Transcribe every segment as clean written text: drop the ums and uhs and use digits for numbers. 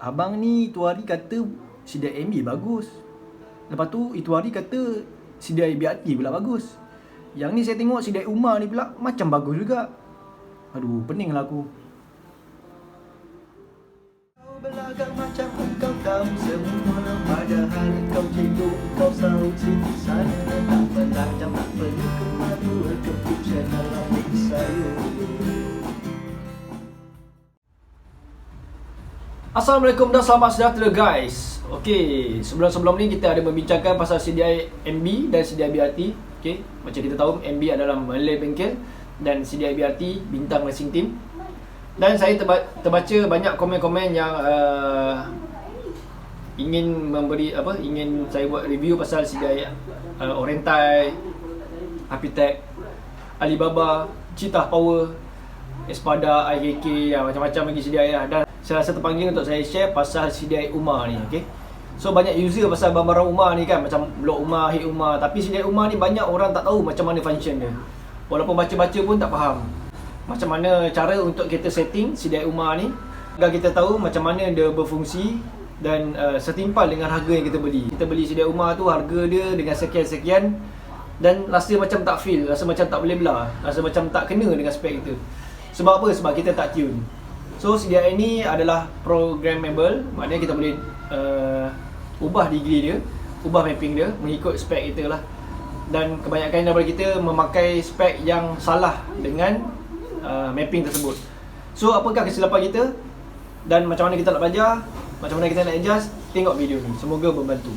abang ni itu hari kata CDI MB bagus. Lepas tu itu hari kata CDI BRT pula bagus. Yang ni saya tengok CDI Umar ni pula macam bagus juga. Aduh, pening lah aku. Kau belagak macam kau tahu semua, padahal kau cikgu, kau sahut sini sana. Tak pelajang, tak perlu kemadu, cukup channel ambil saya. Assalamualaikum dan selamat sejahtera guys. Okey, sebelum ni kita ada membincangkan pasal CDI MB dan CDI BRT. Okey, macam kita tahu MB adalah Malay Bengkel dan CDI BRT Bintang Racing Team. Dan saya terbaca banyak komen-komen yang ingin saya buat review pasal CDI Oriental, Apitec, Alibaba, Cheetah Power, Espada, IKK, macam-macam lagi CDI lah. Dan saya rasa terpanggil untuk saya share pasal CDI Umar ni, okay? So banyak user pasal barang-barang Umar ni kan, macam blok Umar, hit Umar. Tapi CDI Umar ni banyak orang tak tahu macam mana function dia. Walaupun baca-baca pun tak faham macam mana cara untuk kita setting CDI Umar ni, agar kita tahu macam mana dia berfungsi dan setimpal dengan harga yang kita beli. Kita beli CDI Umar tu harga dia dengan sekian-sekian dan rasa macam tak feel, rasa macam tak boleh belah, rasa macam tak kena dengan spek kita. Sebab apa? Sebab kita tak tune. So CDI ni adalah programmable, maknanya kita boleh ubah degree dia, ubah mapping dia mengikut spek kita lah. Dan kebanyakan daripada kita memakai spek yang salah dengan mapping tersebut. So apakah kesilapan kita dan macam mana kita nak belajar, macam mana kita nak adjust? Tengok video ni, semoga membantu.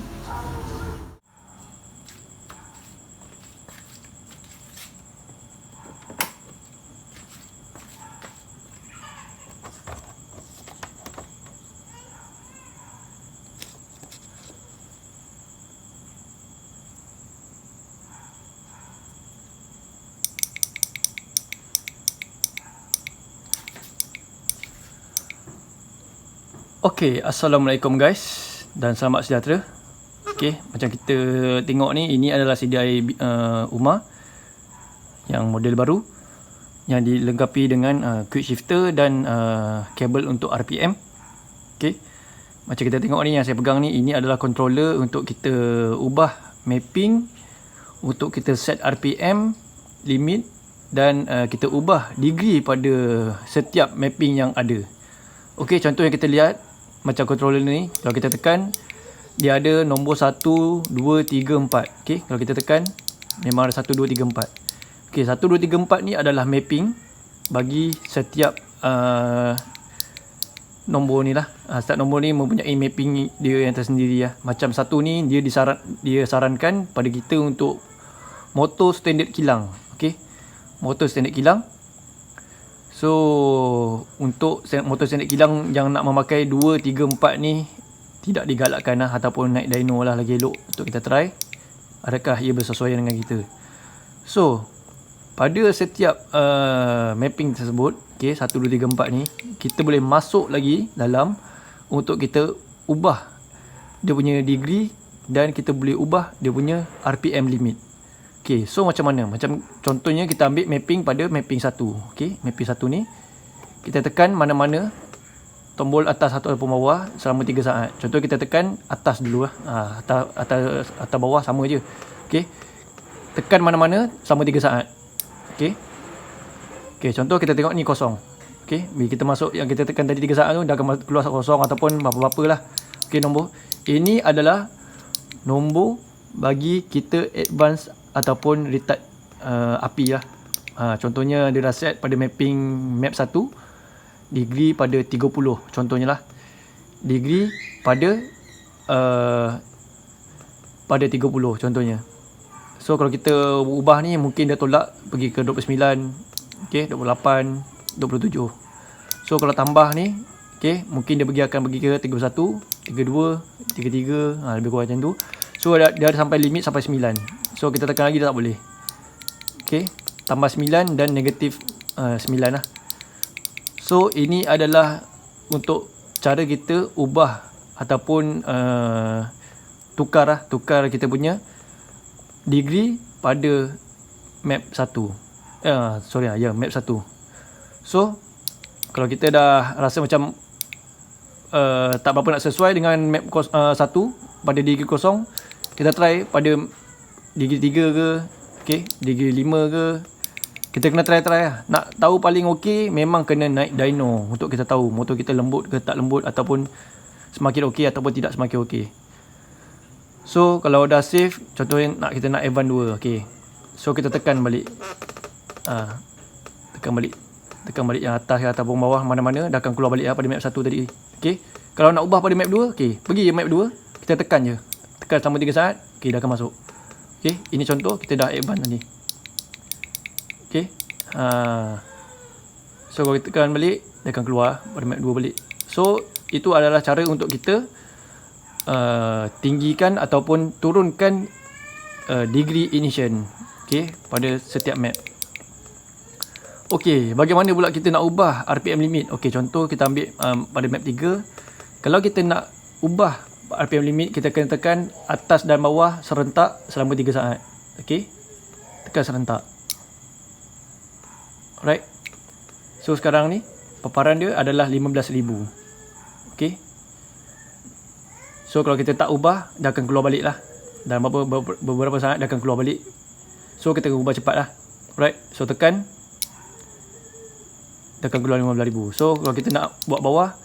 Okay, Assalamualaikum guys dan selamat sejahtera. Okay, macam kita tengok ni, ini adalah CDI Umar yang model baru yang dilengkapi dengan quick shifter dan kabel untuk RPM. Okay, macam kita tengok ni, yang saya pegang ni, ini adalah controller untuk kita ubah mapping, untuk kita set RPM limit dan kita ubah degree pada setiap mapping yang ada. Okay, contoh yang kita lihat macam controller ni, kalau kita tekan dia ada nombor 1, 2, 3, 4. Okay, kalau kita tekan memang ada 1, 2, 3, 4. Okay, 1, 2, 3, 4 ni adalah mapping bagi setiap nombor ni lah. Setiap nombor ni mempunyai mapping dia yang tersendiri lah. Macam 1 ni dia sarankan pada kita untuk motor standard kilang. Okay, motor standard kilang. So untuk motor standard kilang yang nak memakai 2, 3, 4 ni tidak digalakkan lah, ataupun naik dyno lah lagi elok untuk kita try adakah ia bersesuaian dengan kita. So pada setiap mapping tersebut, okay, 1, 2, 3, 4 ni kita boleh masuk lagi dalam untuk kita ubah dia punya degree dan kita boleh ubah dia punya RPM limit. Okay, so macam mana? Macam contohnya kita ambil mapping pada mapping 1. Okay, mapping 1 ni kita tekan mana-mana tombol atas ataupun bawah selama 3 saat. Contoh kita tekan atas dulu lah. Atas bawah sama je. Okay, tekan mana-mana selama 3 saat. Okay. Okay, contoh kita tengok ni kosong. Okay, bila kita masuk yang kita tekan tadi 3 saat tu, dah akan keluar kosong ataupun apa-apa lah. Okay, nombor ini adalah nombor bagi kita advance ataupun retard api lah. Contohnya dia dah set pada mapping map 1 degree pada 30 contohnya lah. Degree pada 30 contohnya. So kalau kita ubah ni, mungkin dia tolak pergi ke 29, okay, 28, 27. So kalau tambah ni, okay, mungkin dia akan pergi ke 31, 32, 33, lebih kurang macam tu. So dia ada sampai limit sampai 9. So kita tekan lagi dah tak boleh. Okay, tambah 9 dan negatif 9 lah. So ini adalah untuk cara kita ubah ataupun tukar kita punya degree pada map 1. Map 1. So kalau kita dah rasa macam tak berapa nak sesuai dengan map 1 pada degree kosong, kita try pada degree 3 ke, okay, degree 5 ke. Kita kena try lah. Nak tahu paling okey, memang kena naik dyno untuk kita tahu motor kita lembut ke tak lembut, ataupun semakin okey ataupun tidak semakin okey. So kalau dah save, contohnya kita nak advance 2, okey. So kita tekan balik. Tekan balik yang atas ataupun bawah, mana-mana dah akan keluar balik pada map 1 tadi. Okey. Kalau nak ubah pada map 2, okey, pergi je map 2, kita tekan je. Tekan selama 3 saat, okey, dah akan masuk. Okey, ini contoh kita dah advance tadi. Okay. So kalau kita tekan balik, dia akan keluar pada map 2 balik. So itu adalah cara untuk kita tinggikan ataupun turunkan degree ignition, okay, pada setiap map. Okay, bagaimana pula kita nak ubah RPM limit? Okay, contoh kita ambil pada map 3. Kalau kita nak ubah RPM limit, kita kena tekan atas dan bawah serentak selama 3 saat. Okay, tekan serentak. Alright. So sekarang ni paparan dia adalah 15,000. Okay. So kalau kita tak ubah, dah akan keluar balik lah. Dalam beberapa saat dah akan keluar balik. So kita ubah cepat lah. Alright. So tekan, dah akan keluar 15,000. So kalau kita nak buat bawah,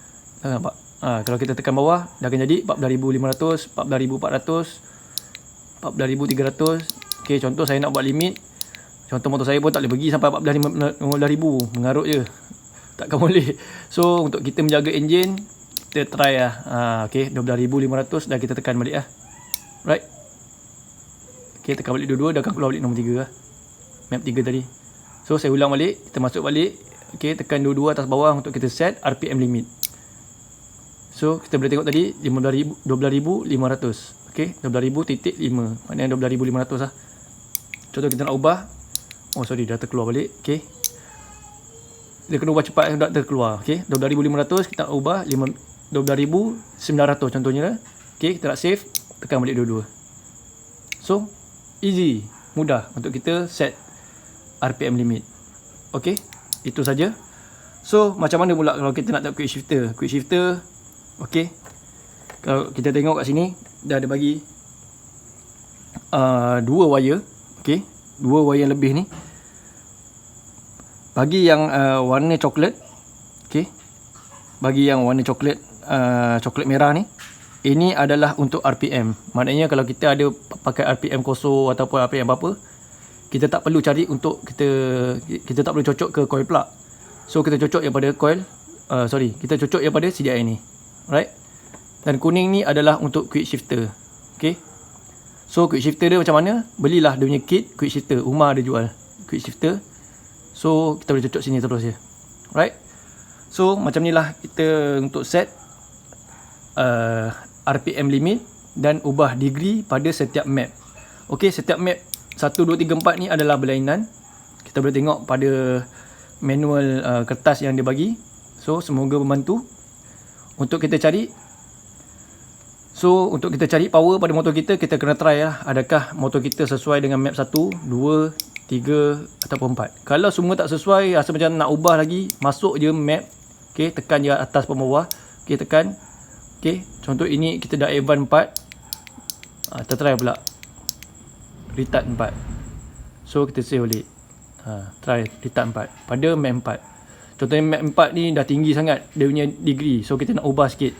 dah nampak. Kalau kita tekan bawah, dah akan jadi 14,500, 14,400, 14,300. Okay, contoh saya nak buat limit. Contoh motor saya pun tak boleh pergi sampai 14,000, 15,000. Mengarut je. Takkan boleh. So untuk kita menjaga enjin, kita try lah. Okay, 12,500 dah kita tekan balik lah. Right. Okay, tekan balik dua-dua, dah akan keluar balik nombor 3 lah. Map 3 tadi. So saya ulang balik, kita masuk balik. Okay, tekan dua-dua atas bawah untuk kita set RPM limit. So kita boleh tengok tadi 12,500. Okay, 12,000.5. Maknanya 12,500 lah. Contoh kita nak ubah. Oh sorry, dah terkeluar balik. Okay, dia kena ubah cepat, dah terkeluar. Okay, 12,500 kita nak ubah 12,900 contohnya lah. Okay, kita nak save, tekan balik dua-dua. So easy, mudah untuk kita set RPM limit. Okay, itu saja. So macam mana pula kalau kita nak tak quick shifter? Quick shifter, okay, kalau kita tengok kat sini, dah ada bagi 2 wire. Okay, 2 wire lebih ni. Bagi yang warna coklat, okay, bagi yang warna coklat, coklat merah ni, ini adalah untuk RPM. Maknanya kalau kita ada pakai RPM kosong ataupun RPM apa-apa, kita tak perlu cari untuk kita tak perlu cocok ke coil plug. So kita cocok yang pada coil, kita cocok yang pada CDI ni. Right. Dan kuning ni adalah untuk quick shifter. Okay. So quick shifter dia macam mana? Belilah dia punya kit quick shifter. Umar ada jual quick shifter. So kita boleh cocok sini terus je. Right. So macam ni lah kita untuk set RPM limit dan ubah degree pada setiap map. Okay, setiap map 1, 2, 3, 4 ni adalah berlainan. Kita boleh tengok pada manual kertas yang dia bagi. So semoga membantu untuk kita cari. So untuk kita cari power pada motor kita, kita kena try lah, adakah motor kita sesuai dengan map 1, 2, 3 ataupun 4. Kalau semua tak sesuai, rasa macam nak ubah lagi, masuk je map. Okay, tekan je atas pun bawah. Okay, tekan. Okay, contoh ini kita dah advance 4. Kita try pula retard 4. So kita save balik. Try retard 4 pada map 4. Contohnya map 4 ni dah tinggi sangat dia punya degree. So kita nak ubah sikit.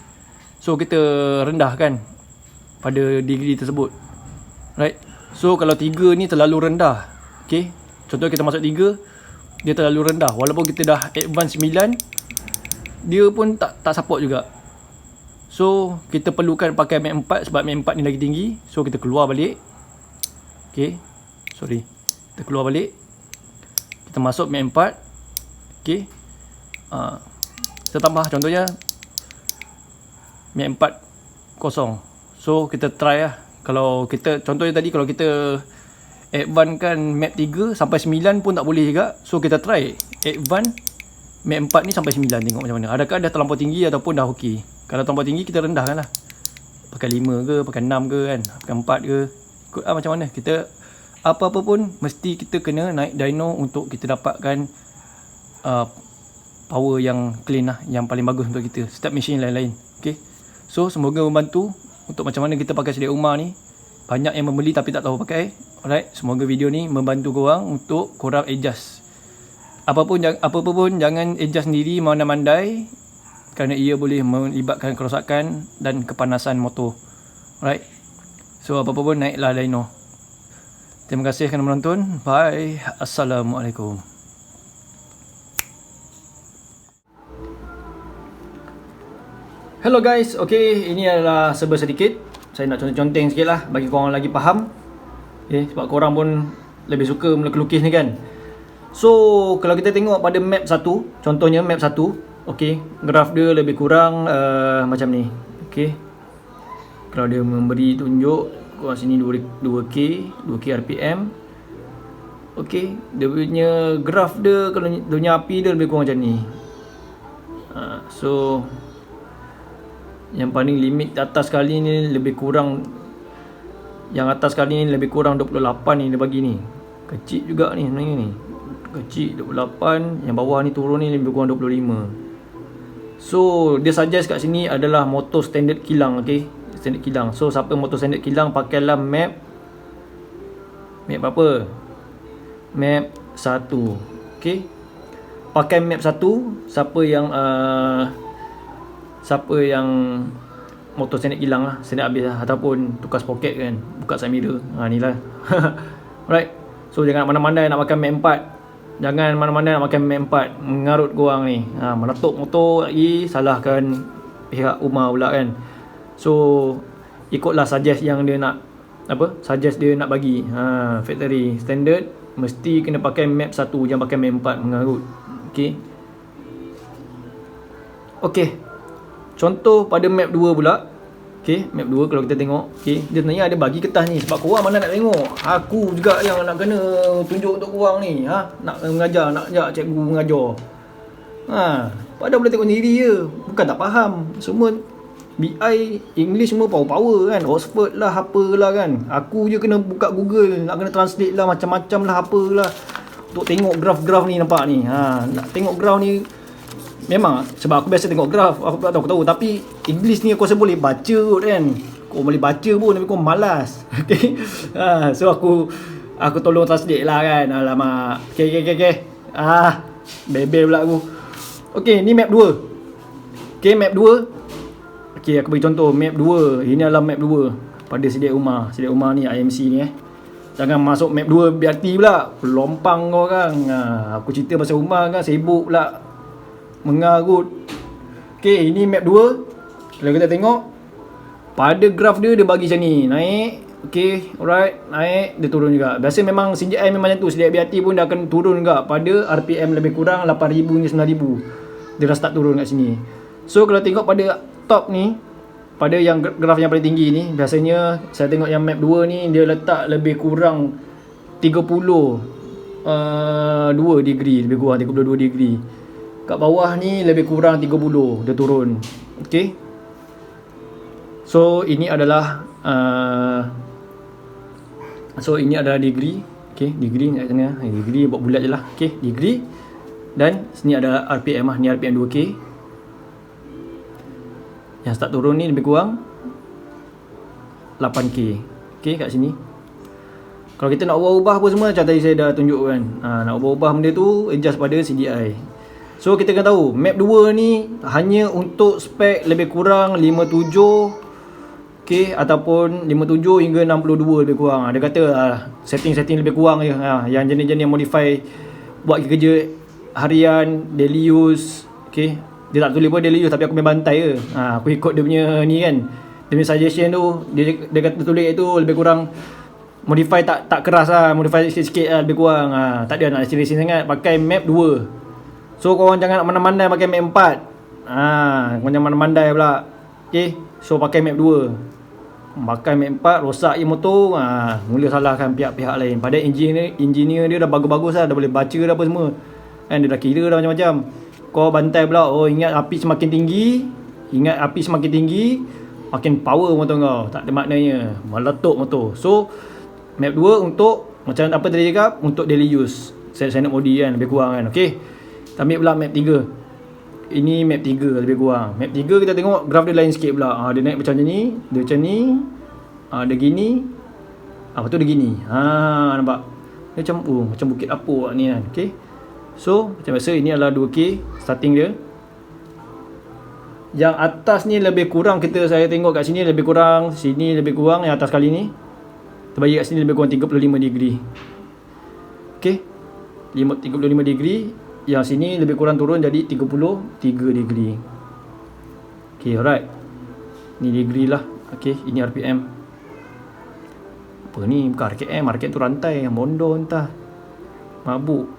So kita rendahkan pada degree tersebut. Right. So kalau 3 ni terlalu rendah. Okay, contoh kita masuk 3, dia terlalu rendah. Walaupun kita dah advance 9, dia pun tak support juga. So kita perlukan pakai map 4 sebab map 4 ni lagi tinggi. So kita keluar balik. Okay, sorry, kita keluar balik, kita masuk map 4. Okay, kita tambah contohnya map 4 kosong. So kita try lah. Kalau kita, contohnya tadi kalau kita advance kan map 3 sampai 9 pun tak boleh juga. So kita try advance map 4 ni sampai 9, tengok macam mana. Adakah dah terlampau tinggi ataupun dah okey. Kalau terlampau tinggi kita rendahkan lah. Pakai 5 ke, pakai 6 ke kan, pakai 4 ke. Ikut lah macam mana. Kita apa-apa pun mesti kita kena naik dyno untuk kita dapatkan power yang clean lah, yang paling bagus untuk kita. Setiap mesin lain-lain. Okay. So semoga membantu untuk macam mana kita pakai sedia rumah ni. Banyak yang membeli tapi tak tahu pakai. Alright, semoga video ni membantu korang untuk korang adjust. Apa pun jangan adjust sendiri mandai-mandai, kerana ia boleh melibatkan kerosakan dan kepanasan motor. Alright. So apa-apa pun naiklah dyno. Terima kasih kerana menonton. Bye. Assalamualaikum. Hello guys, okay, ini adalah serba sedikit. Saya nak conteng sikit lah bagi korang lagi faham. Okay, sebab korang pun lebih suka melukis ni kan. So, kalau kita tengok pada map 1, contohnya map 1, okay, graf dia lebih kurang macam ni. Okay, kalau dia memberi tunjuk kat sini 2K RPM. Okay, dia punya graf dia, kalau dia punya api dia lebih kurang macam ni. So yang paling limit atas kali ni lebih kurang, yang atas kali ni lebih kurang 28 ni dia bagi ni. Kecil juga ni sebenarnya ni. Kecil 28, yang bawah ni turun ni lebih kurang 25. So dia suggest kat sini adalah motor standard kilang, okey. Standard kilang. So siapa motor standard kilang, pakailah map apa? Map 1. Okey. Pakai map 1 siapa yang motor standard kilang lah, standard habis lah, ataupun tukar sprocket kan, buka side mirror. Ni lah. Alright. So jangan mana-mana nak pakai map 4. Jangan mana-mana nak pakai map 4. Mengarut korang ni. Meletup motor lagi, salahkan pihak rumah pula kan. So ikutlah suggest yang dia nak, suggest dia nak bagi. Factory standard mesti kena pakai map 1, jangan pakai map 4 mengarut. Okey. Okey. Contoh pada map 2 pula. Okey, map 2 kalau kita tengok, okey, dia sebenarnya ada bagi kertas ni, sebab korang mana nak tengok. Aku juga yang nak kena tunjuk untuk korang ni. Nak mengajar, nak ajak cikgu mengajar. Padahal boleh tengok sendiri je. Bukan tak faham. Semua BI English semua power kan, Oxford lah, apalah kan. Aku je kena buka Google, nak kena translate lah, macam-macam lah, apalah, untuk tengok graf-graf ni, nampak ni. Nak tengok graf ni memang sebab aku biasa tengok graf, aku tahu, tapi English ni aku rasa boleh baca kot kan. Kau boleh baca pun tapi kau malas. Okay. So aku tolong translate lah kan. Alamak. Okay. Bebel pula aku. Okay, ni map 2. Okay, map 2. Okay, aku bagi contoh map 2. Ini adalah map 2 pada sedia rumah. Sedia rumah ni IMC ni Jangan masuk map 2 BRT pula. Pelompang kau kan. Aku cerita pasal rumah kan, sibuk pula mengarut. Okay, ini map 2. Kalau kita tengok pada graf dia bagi macam ni. Naik. Okay, alright. Naik, dia turun juga. Biasa memang CGI memang macam tu. Sedia BRT pun dah akan turun juga pada RPM lebih kurang 8,000 hingga 9,000. Dia dah start turun kat sini. So kalau tengok pada top ni, pada yang graf yang paling tinggi ni, biasanya saya tengok yang map 2 ni dia letak lebih kurang 32 degree, lebih kurang 32 degree. Kat bawah ni lebih kurang 30 dia turun. Okey. So ini adalah degree. Okey, degree kat sana. Degree buat bulat je lah. Okey, degree. Dan sini ada RPM ni RPM 2K. Yang start turun ni lebih kurang 8K. Okey, kat sini. Kalau kita nak ubah-ubah apa semua, macam tadi saya dah tunjuk kan. Nak ubah-ubah benda tu, adjust pada CDI. So kita kena tahu map 2 ni hanya untuk spek lebih kurang 57, okay, ataupun 57 hingga 62 lebih kurang. Dia kata setting-setting lebih kurang je. Yang jenis-jenis yang modify buat kerja harian, daily use, okay. Dia tak tulis pun daily use, tapi aku main bantai je. Aku ikut dia punya ni kan, dia punya suggestion tu. Dia kata tulis itu lebih kurang modify tak keras lah, modify sikit-sikit lah, lebih kurang. Tak ada nak racing-racing sangat, pakai map 2. So korang jangan nak mandai-mandai pakai map 4. Korang jangan mandai-mandai pula. Okay, so pakai map 2. Pakai map 4, rosak je motor. Mula salahkan pihak-pihak lain. Padahal engineer dia dah bagus-bagus lah, dah boleh baca dah apa semua kan, dia dah kira dah macam-macam. Kau bantai pula, ingat api semakin tinggi, makin power motor kau. Tak ada maknanya, meletup motor. So map 2 untuk macam apa tadi cakap, untuk daily use, standard modi kan, lebih kurang kan. Okay, kita ambil pula map 3. Ini map 3 lebih kurang. Map 3 kita tengok graf dia lain sikit pula. Dia naik macam ni, dia macam ni. Dia gini. Lepas tu dia gini. Nampak? Dia macam bukit apuk ni kan. Okay. So, macam biasa ini adalah 2K starting dia. Yang atas ni lebih kurang saya tengok kat sini lebih kurang, sini lebih kurang yang atas kali ni. Terbagi kat sini lebih kurang 35 degree. Okay. 35 degree. Yang sini lebih kurang turun jadi 33 degree. Okay, alright. Ni degree lah. Okay, ini RPM. Apa ni? Bukan RPM. RPM tu rantai. Bondo entah. Mabuk.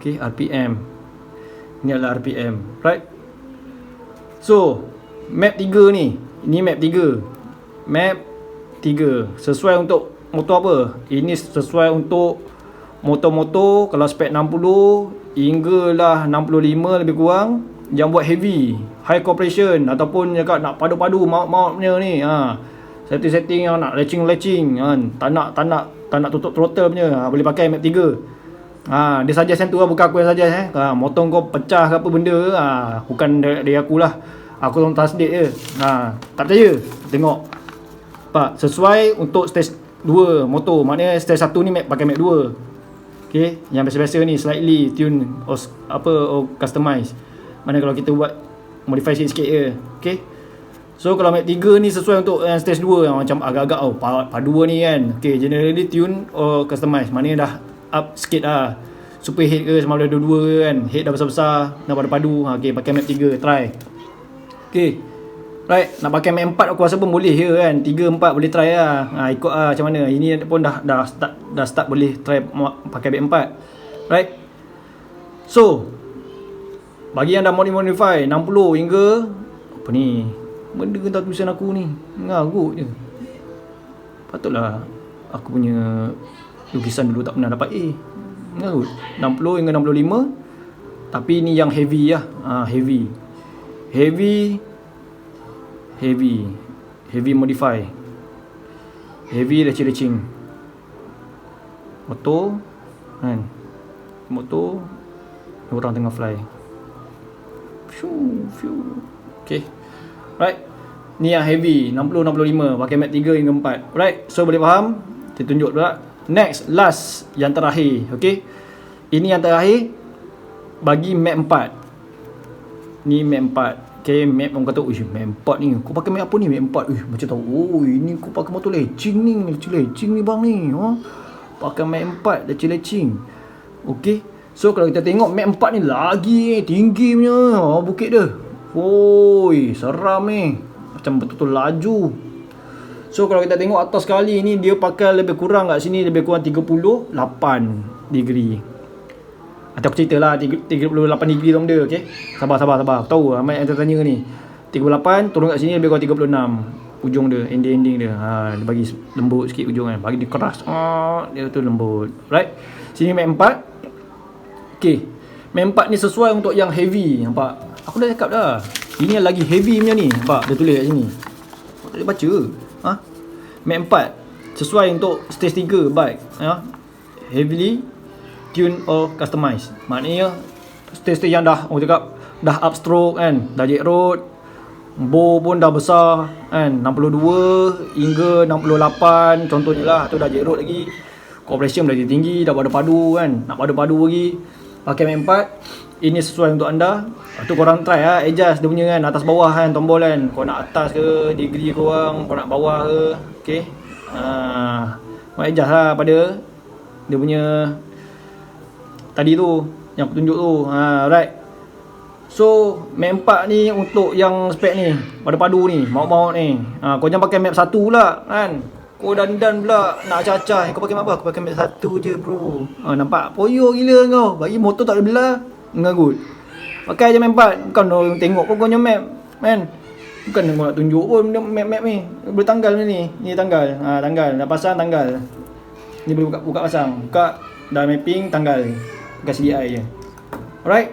Okay, RPM. Ini adalah RPM. Right. So, map 3 ni. Ini map 3. Map 3. Sesuai untuk motor apa? Ini sesuai untuk motor-motor kalau spek 60 hinggalah 65 lebih kurang, yang buat heavy, high compression ataupun cakap nak padu-padu maut punya ni. Setting-setting yang nak latching kan. Tak nak tutup throttle punya. Boleh pakai map 3. Dia suggest yang tu lah, bukan aku yang suggest motor kau pecah ke apa benda bukan dari aku lah. Aku translate je. Tak percaya, tengok. Pak, sesuai untuk stage 2 motor. Maknanya stage 1 ni pakai map 2. Okay, yang biasa-biasa ni slightly tune or customize. Mana kalau kita buat modify sikit je. Okay. So kalau map 3 ni sesuai untuk stage 2 yang macam agak-agak padu ni kan. Okay, generally tune or customize. Maknanya dah up sikit lah. Super head ke sama ada 22 ke kan. Head dah besar-besar, nak padu-padu. Okay, pakai map 3 try. Okay. Right, nak pakai map 4 aku rasa pun boleh je kan. 3, 4 boleh try lah. Ikut lah macam mana. Ini pun dah start boleh try pakai map 4. Right. So, bagi yang dah modify 60 hingga apa ni? Benda entah tulisan aku ni. Ngarut je. Patutlah aku punya lukisan dulu tak pernah dapat A. Ngarut. 60 hingga 65. Tapi ni yang heavy lah. Heavy modify. Heavy lecing. Motor kan. Motor orang tengah fly. Fiu. Okay. Right. Ni yang heavy 60-65 pakai map 3 hingga 4. Right. So boleh faham? Kita tunjuk pula. Next, last, yang terakhir. Okay. Ini yang terakhir bagi map 4. Ni map 4. Okay, map orang kata, map 4 ni, kau pakai map apa ni? Map 4, macam tahu, ini kau pakai motor lecing ni bang ni. Pakai map 4, lecing. Okay, so kalau kita tengok map 4 ni lagi tinggi punya, bukit dia. Seram ni. Macam betul-betul laju. So kalau kita tengok atas sekali ni, dia pakai lebih kurang kat sini, lebih kurang 38 degree. Atau aku cerita lah 38 degree tu benda. Okay, sabar. Aku tahu ramai yang tanya ni. 38 turun kat sini lebih kurang 36 ujung dia, ending dia. Dia bagi lembut sikit ujung kan. Bagi dia keras. Dia tu lembut. Right. Sini map 4. Okay, map 4 ni sesuai untuk yang heavy. Nampak? Aku dah cakap dah. Ini yang lagi heavy punya ni. Nampak? Dia tulis kat sini. Kau tak boleh baca. Map 4 sesuai untuk stage 3 bike. Heavily tune or customize. Maknanya stage yang dah orang cakap dah upstroke kan, dah jet road, bow pun dah besar kan, 62 hingga 68 contohnya lah. Tu dah jet road lagi, compression lagi tinggi, dah padu-padu kan, nak padu-padu lagi pakai map 4. Ini sesuai untuk anda. Tu korang try lah, adjust dia punya kan, atas bawah kan, tombol kan. Kau nak atas ke, degree korang, kau nak bawah ke. Okay, kau adjust lah pada dia punya tadi tu yang aku tunjuk tu. Right. So map 4 ni untuk yang spek ni, padu-padu ni, maut-maut ni. Kau jangan pakai map 1 pula kan. Kau dandan pula nak acah-acah. Kau pakai map apa? Aku pakai map 1 je bro. Nampak? Poyo gila kau. Bagi motor tak boleh belah. Ngagut. Pakai je map 4. Bukan orang tengok pun kau punya map kan. Bukan kau nak tunjuk pun map ni. Boleh tanggal ni. Ni tanggal. Tanggal. Dah pasang tanggal. Ni boleh buka pasang. Buka dah mapping tanggal. Pakai CDI je. Alright.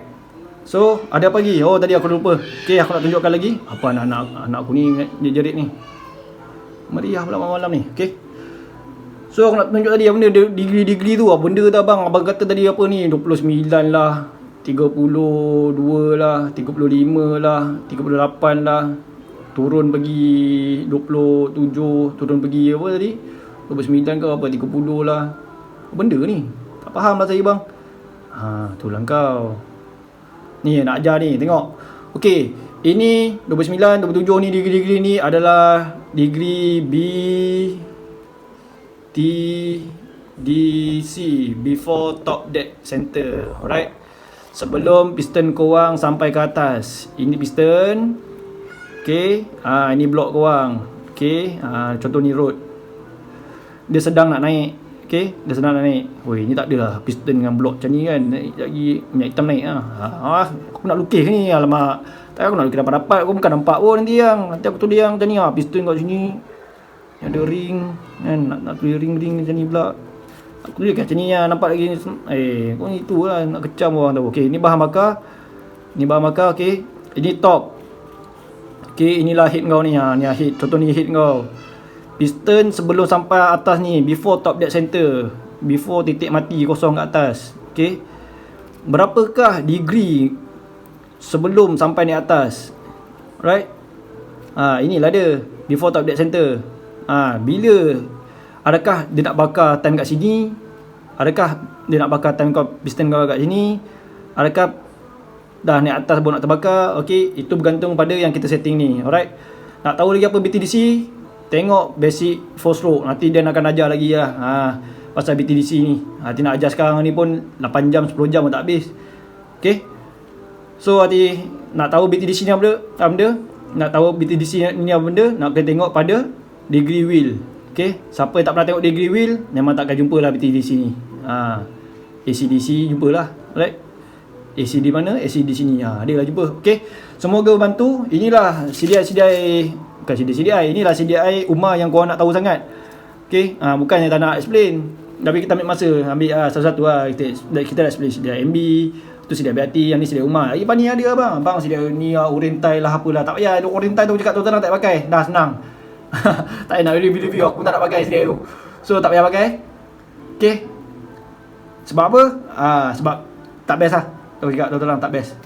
So ada apa lagi? Tadi aku lupa. Okay, aku nak tunjukkan lagi. Apa anak aku ni dia jerit ni. Meriah pula malam ni. Okay. So aku nak tunjuk tadi benda degree tu. Benda tu abang kata tadi apa ni 29 lah. 32 lah, 35 lah, 38 lah, turun pergi 27, turun pergi apa tadi, 29 ke apa, 30 lah. Apa benda ni? Tak faham lah saya bang. Itulah kau. Ni nak ajar ni, tengok. Okey, ini 29, 27 ni degree-degree ni adalah degree B T D C, before top dead center. Alright. Sebelum piston korang sampai ke atas. Ini piston. Okey, ini blok korang. Okey, contoh ni road. Dia sedang nak naik. Okey, dia sedang nak naik. Woi, ni tak adalah piston dengan blok macam ni kan. Naik lagi minyak hitam naik aku nak lukis ni, alamak. Tak aku nak lukis dapat-dapat, aku bukan nampak pun nanti yang. Nanti aku tulis yang macam ni piston kat sini. Yang ada ring kan, nak tulis ring macam ni pula. Aku tulis kat macam ni nampak lagi. Kau ni itulah nak kecam orang tahu. Okey, ni bahan bakar. Ni bahan bakar, okey. Ini top. Okey, inilah head kau ni. Ni head. Contoh ni head kau. Piston sebelum sampai atas ni, before top dead center, before titik mati kosong kat atas. Okey. Berapakah degree sebelum sampai ni atas? Right? Inilah dia, before top dead center. Bila adakah dia nak bakar time kat sini? Adakah dia nak bakar time kau piston kau kat sini? Adakah dah naik atas baru nak terbakar? Okey, itu bergantung pada yang kita setting ni. Alright. Nak tahu lagi apa BTDC? Tengok basic 4 stroke. Nanti dia akan ajar lagi lah pasal BTDC ni. Nanti nak ajar sekarang ni pun 8 jam 10 jam pun tak habis. Okay. So nanti nak tahu BTDC ni apa benda, nak tahu BTDC ni apa benda, nak kena tengok pada degree wheel. Okay. Siapa yang tak pernah tengok degree wheel, memang takkan jumpa lah BTDC ni. ACDC jumpalah. Alright. AC di mana? AC di sini. Dia lah jumpa. Okay. Semoga bantu. Inilah CDI. Bukan CDI, inilah CDI Umar yang korang nak tahu sangat. Okay, bukannya tak nak explain, tapi kita ambil masa, ambil satu-satu lah. Kita dah explain CDI MB, tu CDI BRT, yang ni CDI Umar. Lagi ni ada abang CDI ni Oriental lah apalah. Tak payah Oriental tu cakap tu tenang tak pakai, dah senang. Tak nak review, aku tak nak pakai CDI tu. So tak payah pakai. Okay. Sebab apa? Sebab tak best lah. Aku cakap tu tenang tak best.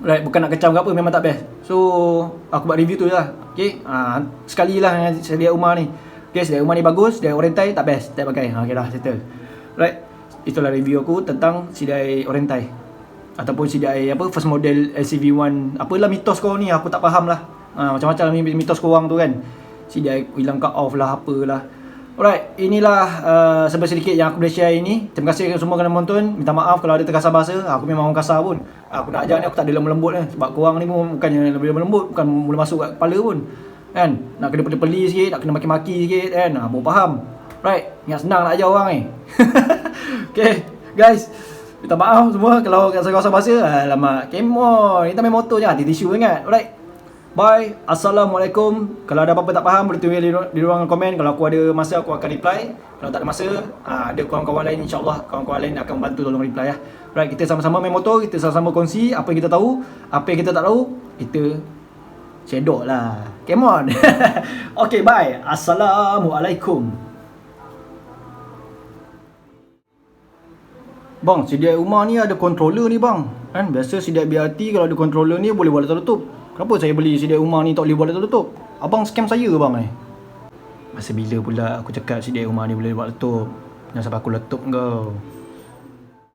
Right, bukan nak kecam ke apa, memang tak best. So aku buat review tu je lah. Okay, sekali lah dengan CDI Umar ni. Okay, CDI Umar ni bagus, CDI Oriental tak best, tak pakai. Okay dah, settle. Right, itulah review aku tentang CDI Oriental ataupun CDI apa, first model LCV1. Apalah mitos kau ni, aku tak faham lah. Macam-macam mitos korang tu kan. CDI hilang cut off lah, apalah. Alright, inilah sebab sedikit yang aku boleh share ini. Terima kasih semua kerana menonton. Minta maaf kalau ada terkasar bahasa. Aku memang orang kasar pun. Aku nak ajar ni, aku tak ada lemah lembut sebab korang ni pun bukannya lebih lemah lembut, bukan mula masuk kat kepala pun. Kan? Nak kena peli-peli sikit, nak kena maki-maki sikit kan. Baru faham. Right, ingat senang nak ajar orang ni. Okay, guys. Minta maaf semua kalau kasar-kasar bahasa. Alamak, kemon. Kita main motor je, hati tisu ingat. Alright. Bye. Assalamualaikum. Kalau ada apa-apa tak faham, boleh tulis di ruangan komen. Kalau aku ada masa, aku akan reply. Kalau tak ada masa, ada kawan-kawan lain, insyaAllah kawan-kawan lain akan bantu tolong reply ya. Right, kita sama-sama main motor. Kita sama-sama kongsi apa yang kita tahu. Apa yang kita tak tahu, kita cedok lah. Come on. Okay, bye. Assalamualaikum. Bang, CDI Umar ni ada controller ni bang. Kan biasa CDI BRT kalau ada controller ni boleh buat letup-letup. Kenapa saya beli CDI Umar ni tak boleh buat letup-letup? Abang scam saya bang ni. Masa bila pula aku cakap CDI Umar ni boleh buat letup? Jangan sampai aku letup kau.